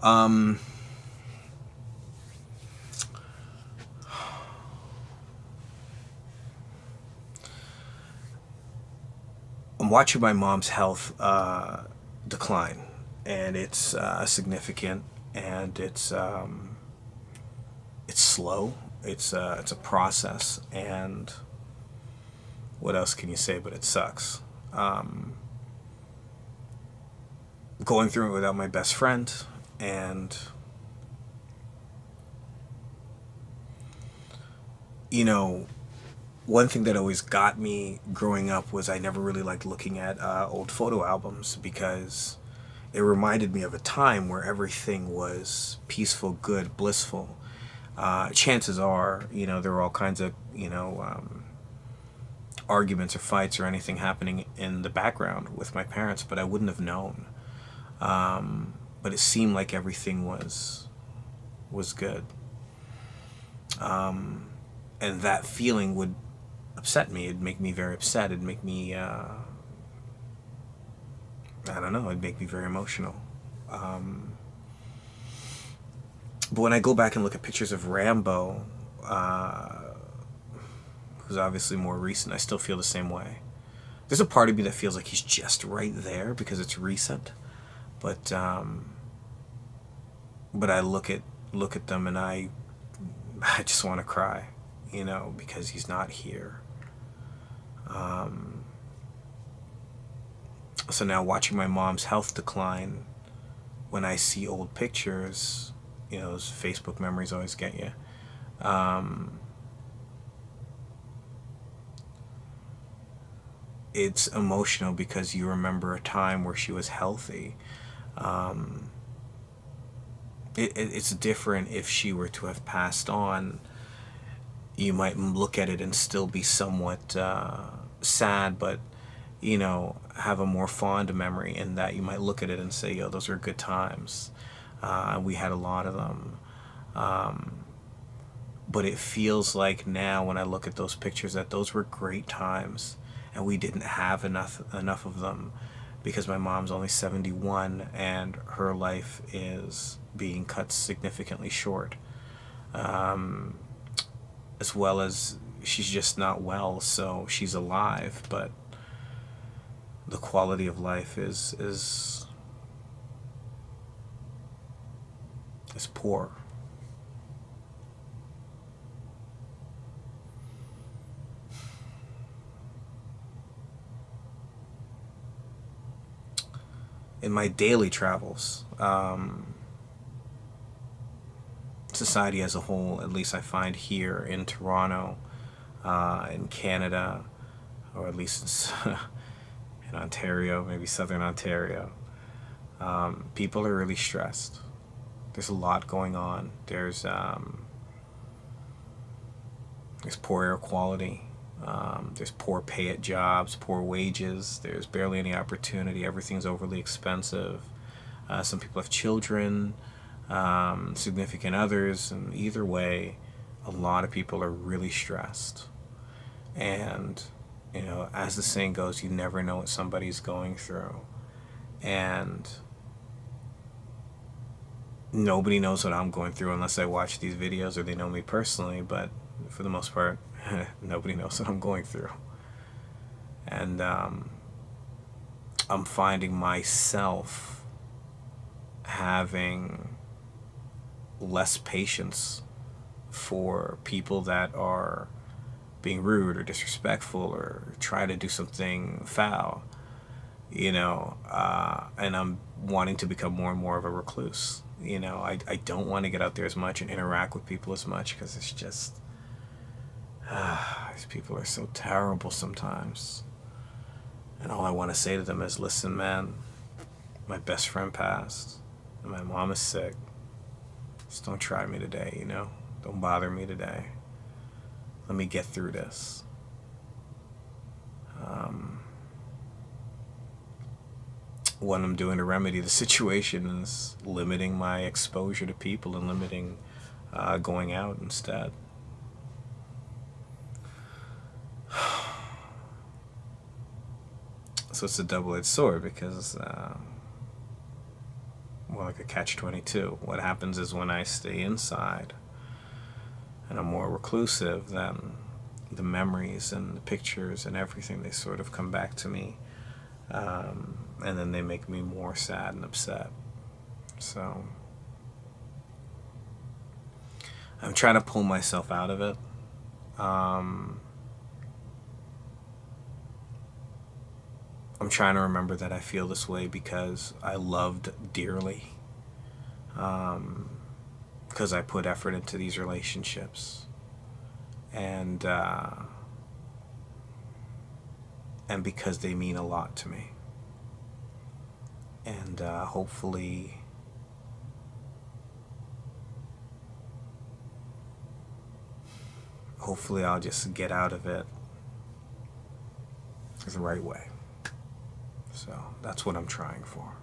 Um, I'm watching my mom's health decline, and it's significant, and it's slow. It's a process, and what else can you say? But it sucks. Um, Going through it without my best friend, and you know, one thing that always got me growing up was I never really liked looking at old photo albums because it reminded me of a time where everything was peaceful, good, blissful. Chances are, there were all kinds of, arguments or fights or anything happening in the background with my parents, but I wouldn't have known. But it seemed like everything was good, and that feeling would upset me. It'd make me very upset. It'd make me, I don't know. It'd make me very emotional. Um, but when I go back and look at pictures of Rambo, who's obviously more recent, I still feel the same way. There's a part of me that feels like he's just right there because it's recent, but but I look at them and I just want to cry, because he's not here. Um, so now watching my mom's health decline, when I see old pictures, those Facebook memories always get you. Um, it's emotional because you remember a time where she was healthy. Um, it's different if she were to have passed on. You might look at it and still be somewhat sad, but have a more fond memory in that you might look at it and say, yo, those were good times. We had a lot of them. Um, but it feels like now when I look at those pictures that those were great times and we didn't have enough of them because my mom's only 71 and her life is being cut significantly short. Um, as well as she's just not well, so she's alive, but the quality of life is poor. In my daily travels, society as a whole, at least I find here in Toronto, in Canada, or at least in Ontario, maybe Southern Ontario, people are really stressed. There's a lot going on. There's poor air quality. There's poor pay at jobs, poor wages. There's barely any opportunity. Everything's overly expensive. Some people have children, significant others, and either way, a lot of people are really stressed. And, as the saying goes, you never know what somebody's going through. And nobody knows what I'm going through unless I watch these videos or they know me personally, but for the most part, nobody knows what I'm going through. And I'm finding myself having less patience for people that are being rude or disrespectful or try to do something foul, and I'm wanting to become more and more of a recluse. I don't want to get out there as much and interact with people as much because it's just, these people are so terrible sometimes. And all I want to say to them is, listen, man, my best friend passed, and my mom is sick. Just don't try me today, Don't bother me today. Let me get through this. Um, what I'm doing to remedy the situation is limiting my exposure to people and limiting going out instead. So it's a double-edged sword because more like a catch-22. What happens is when I stay inside and I'm more reclusive, then the memories and the pictures and everything, they sort of come back to me, and then they make me more sad and upset. So I'm trying to pull myself out of it. I'm trying to remember that I feel this way because I loved dearly, because I put effort into these relationships, and because they mean a lot to me. And hopefully I'll just get out of it the right way. So that's what I'm trying for.